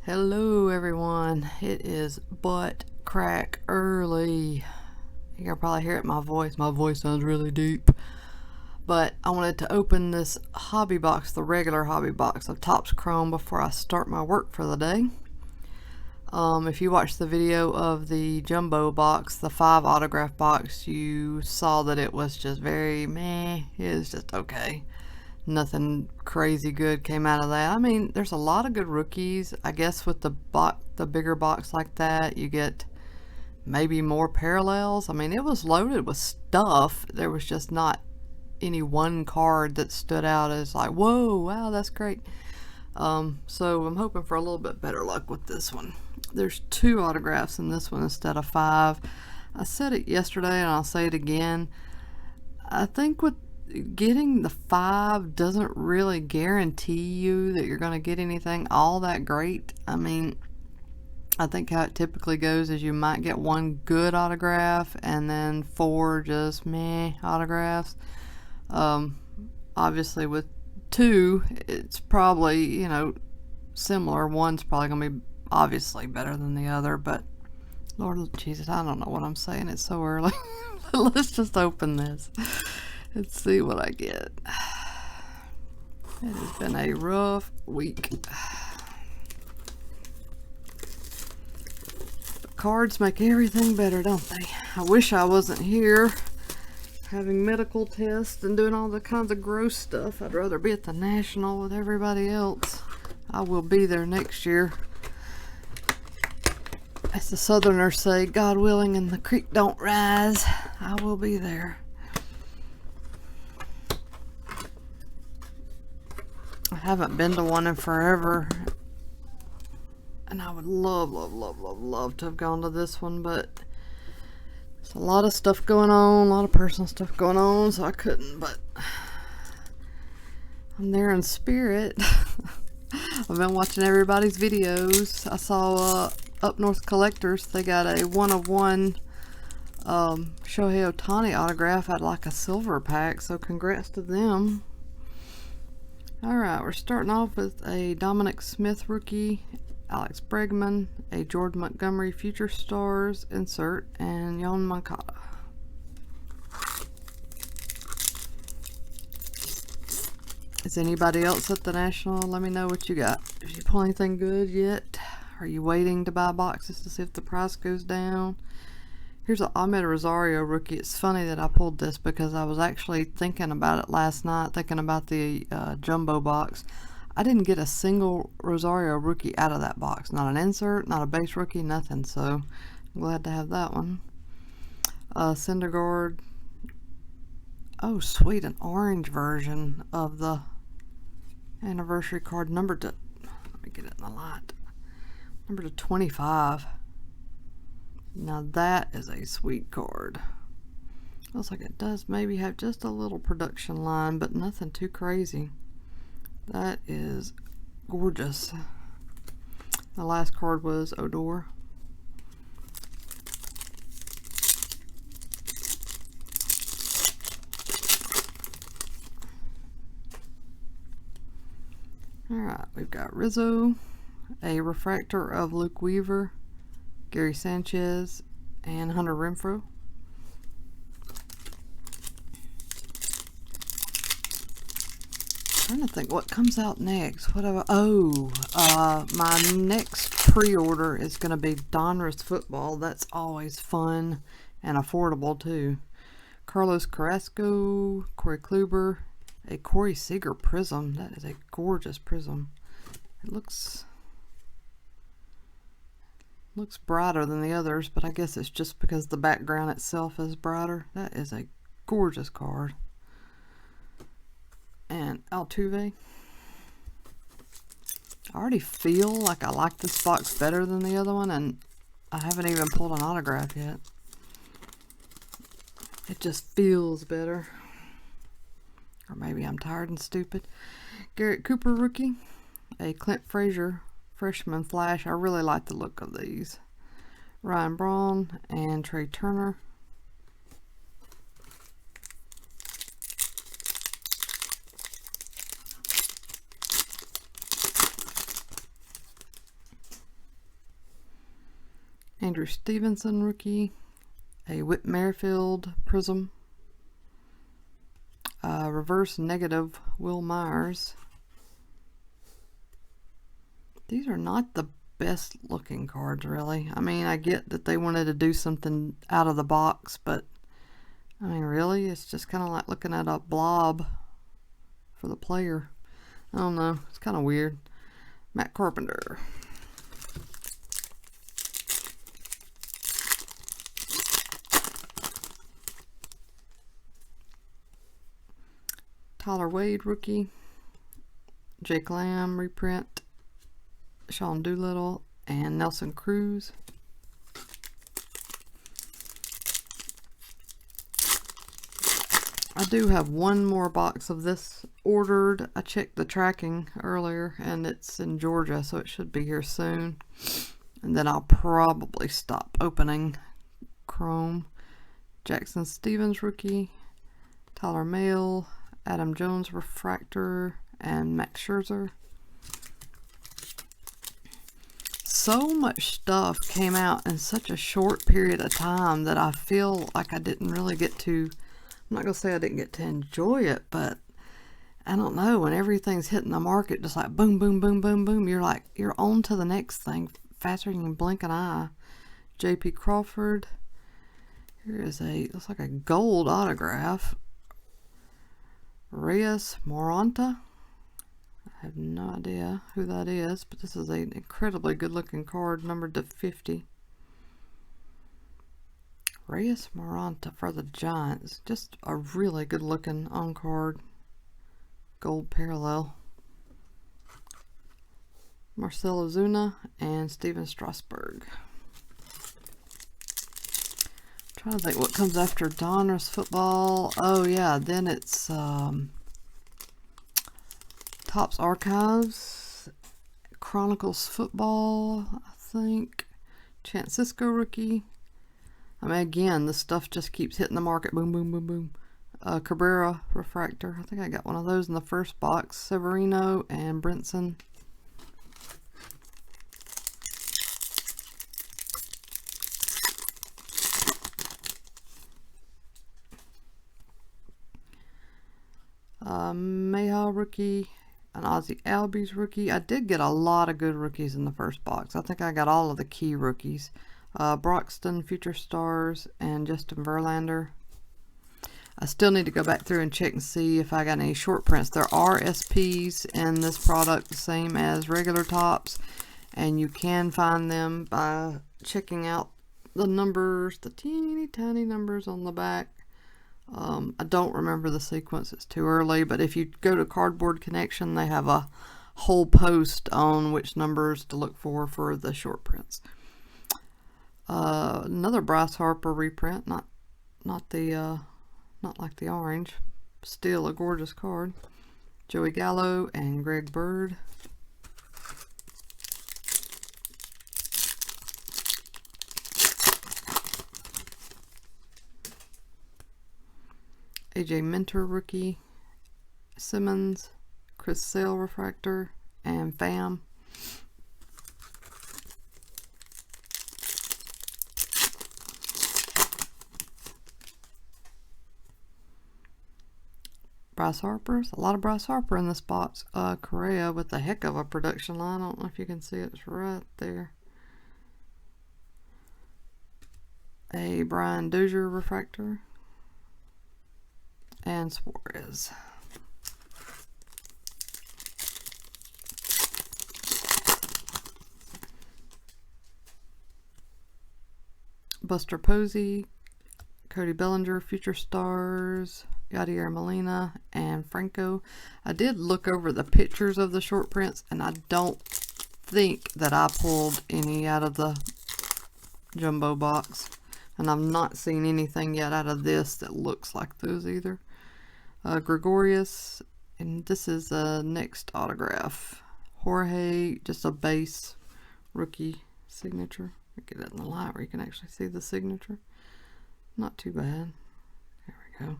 Hello everyone, it is butt crack early. You can probably hear it in my voice. My voice sounds really deep. But I wanted to open this hobby box, the regular hobby box of Topps Chrome, before I start my work for the day. If you watched the video of the jumbo box, the 5 autograph box, you saw that it was just very meh. It was just okay. Nothing crazy good came out of that. I mean, there's a lot of good rookies. I guess with the bigger box like that, you get maybe more parallels. I mean, it was loaded with stuff. There was just not any one card that stood out as like, whoa, wow, that's great. So I'm hoping for a little bit better luck with this one. There's 2 autographs in this one instead of 5. I said it yesterday and I'll say it again. I think with getting the 5 doesn't really guarantee you that you're going to get anything all that great. I mean, I think how it typically goes is you might get 1 good autograph and then 4 just meh autographs. Obviously with 2, it's probably, you know, similar. One's probably going to be obviously better than the other, but Lord Jesus, I don't know what I'm saying. It's so early. Let's just open this. Let's see what I get. It has been a rough week. But cards make everything better, don't they? I wish I wasn't here having medical tests and doing all the kinds of gross stuff. I'd rather be at the National with everybody else. I will be there next year. As the Southerners say, God willing and the creek don't rise, I will be there. I haven't been to one in forever, and I would love to have gone to this one, but there's a lot of stuff going on, a lot of personal stuff going on, so I couldn't, but I'm there in spirit. I've been watching everybody's videos. I saw Up North Collectors, they got a 1/1 Shohei Ohtani autograph at like a silver pack, so congrats to them. Alright, we're starting off with a Dominic Smith rookie, Alex Bregman, a Jordan Montgomery Future Stars insert, and Yoan Moncada. Is anybody else at the National? Let me know what you got. Did you pull anything good yet? Are you waiting to buy boxes to see if the price goes down? Here's an Ahmed Rosario rookie. It's funny that I pulled this because I was actually thinking about it last night, thinking about the jumbo box. I didn't get a single Rosario rookie out of that box. Not an insert, not a base rookie, nothing. So I'm glad to have that one. Syndergaard. Oh, sweet, an orange version of the anniversary card numbered to, let me get it in the light, number to 25. Now that is a sweet card. Looks like it does maybe have just a little production line, but nothing too crazy. That is gorgeous. The last card was Odor. Alright, we've got Rizzo, a refractor of Luke Weaver, Gary Sanchez, and Hunter Renfroe. Trying to think what comes out next. What have I, my next pre-order is going to be Donruss football. That's always fun and affordable too. Carlos Carrasco, Corey Kluber, a Corey Seager prism. That is a gorgeous prism. It looks brighter than the others, but I guess it's just because the background itself is brighter. That is a gorgeous card. And Altuve. I already feel like I like this box better than the other one, and I haven't even pulled an autograph yet. It just feels better. Or maybe I'm tired and stupid. Garrett Cooper rookie. A Clint Frazier freshman flash. I really like the look of these. Ryan Braun and Trey Turner. Andrew Stevenson rookie, a Whit Merrifield Prism, reverse negative Will Myers. These are not the best looking cards, really. I mean, I get that they wanted to do something out of the box, but I mean, really, it's just kind of like looking at a blob for the player. I don't know, it's kind of weird. Matt Carpenter. Tyler Wade rookie, Jake Lamb reprint, Sean Doolittle, and Nelson Cruz. I do have one more box of this ordered. I checked the tracking earlier and it's in Georgia, so it should be here soon. And then I'll probably stop opening Chrome. Jackson Stevens rookie, Tyler Mahle, Adam Jones refractor, and Max Scherzer. So much stuff came out in such a short period of time that I feel like I didn't really get to, I'm not going to say I didn't get to enjoy it, but I don't know, when everything's hitting the market just like boom, boom, boom, boom, boom, you're like, you're on to the next thing faster than you can blink an eye. J.P. Crawford. Here is a, looks like a gold autograph. Reyes Moronta. I have no idea who that is, but this is an incredibly good looking card, numbered to 50. Reyes Moronta for the Giants. Just a really good looking on card. Gold parallel. Marcell Ozuna and Steven Strasburg. Trying to think what comes after Donruss football. Oh yeah, then it's Topps Archives, Chronicles football, I think. Chance Sisco rookie. I mean, again, this stuff just keeps hitting the market. Boom, boom, boom, boom. Cabrera refractor. I think I got one of those in the first box. Severino and Brinson. Mayhaw rookie, an Ozzie Albies rookie. I did get a lot of good rookies in the first box. I think I got all of the key rookies. Broxton, Future Stars, and Justin Verlander. I still need to go back through and check and see if I got any short prints. There are SPs in this product, the same as regular Topps, and you can find them by checking out the numbers, the teeny tiny numbers on the back. I don't remember the sequence, it's too early, but if you go to Cardboard Connection, they have a whole post on which numbers to look for the short prints. Another Bryce Harper reprint, not like the orange, still a gorgeous card. Joey Gallo and Greg Bird. AJ Minter rookie, Simmons, Chris Sale refractor, and Pham. Bryce Harper's, a lot of Bryce Harper in this box. Correa with a heck of a production line. I don't know if you can see it, it's right there. A Brian Dozier refractor. And Suarez. Buster Posey, Cody Bellinger, Future Stars, Yadier Molina, and Franco. I did look over the pictures of the short prints, and I don't think that I pulled any out of the jumbo box. And I've not seen anything yet out of this that looks like those either. Gregorius, and this is a next autograph. Jorge, just a base rookie signature. Get it in the light where you can actually see the signature. Not too bad. There we go.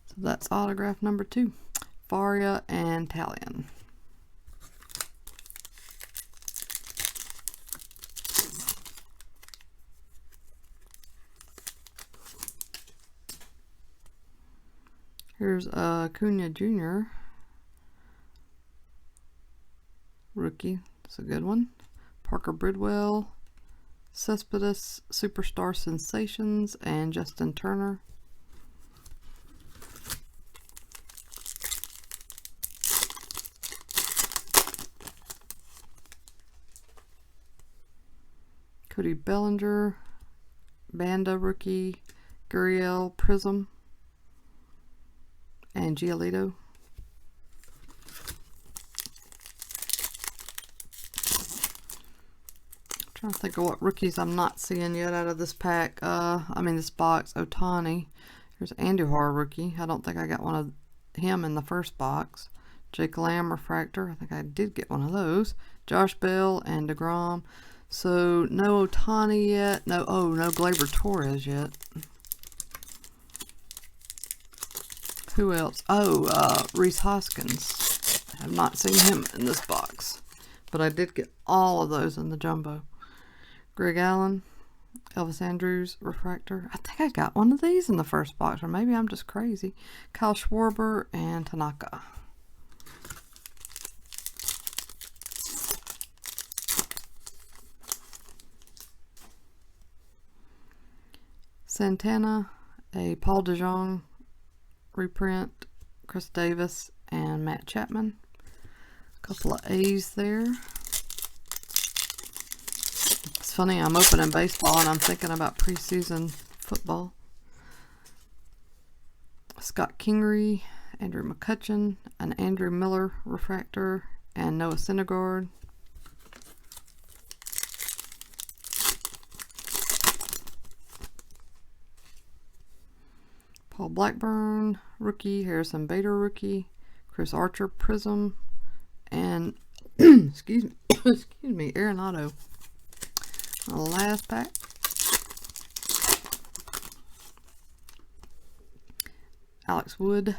So that's autograph number 2. Faria and Talion. Here's Acuna Jr. rookie. That's a good one. Parker Bridwell, Cespedes, Superstar Sensations, and Justin Turner. Cody Bellinger, Banda rookie, Gurriel Prism, and Giolito. Trying to think of what rookies I'm not seeing yet out of this pack. This box. Ohtani. Here's Andujar rookie. I don't think I got one of him in the first box. Jake Lamb refractor. I think I did get one of those. Josh Bell and DeGrom. So no Ohtani yet. No Gleyber Torres yet. Who else? Rhys Hoskins. I have not seen him in this box, but I did get all of those in the jumbo. Greg Allen, Elvis Andrus refractor. I think I got one of these in the first box, or maybe I'm just crazy. Kyle Schwarber and Tanaka. Santana, a Paul DeJong reprint, Chris Davis, and Matt Chapman. A couple of A's there. It's funny, I'm opening baseball and I'm thinking about preseason football. Scott Kingery, Andrew McCutchen, an Andrew Miller refractor, and Noah Syndergaard. Paul Blackburn, rookie. Harrison Bader, rookie. Chris Archer, Prism. And, excuse me, Arenado. Last pack. Alex Wood,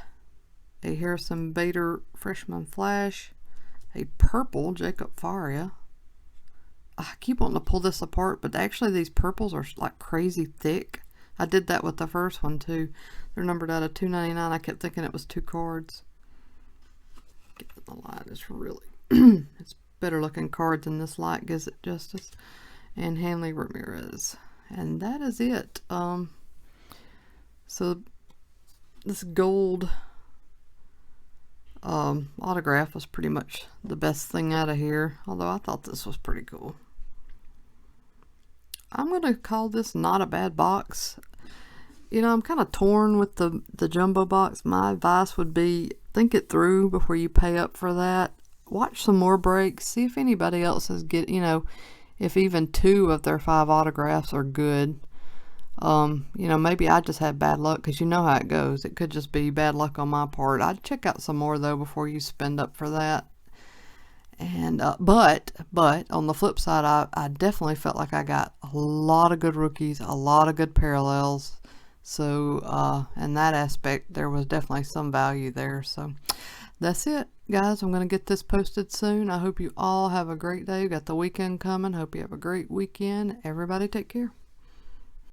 a Harrison Bader Freshman Flash. A purple Jacob Faria. I keep wanting to pull this apart, but actually these purples are like crazy thick. I did that with the first one too. They're numbered out of 299. I kept thinking it was 2 cards. Get the light. It's really it's better looking card than this light gives it justice. And Hanley Ramirez. And that is it. So this gold autograph was pretty much the best thing out of here. Although I thought this was pretty cool. I'm going to call this not a bad box. You know, I'm kind of torn with the jumbo box. My advice would be think it through before you pay up for that. Watch some more breaks. See if anybody else is if even 2 of their 5 autographs are good. Maybe I just had bad luck because you know how it goes. It could just be bad luck on my part. I'd check out some more though before you spend up for that. And but on the flip side, I definitely felt like I got a lot of good rookies, a lot of good parallels. So in that aspect, there was definitely some value there. So that's it, guys. I'm going to get this posted soon. I hope you all have a great day. Got the weekend coming. Hope you have a great weekend. Everybody take care.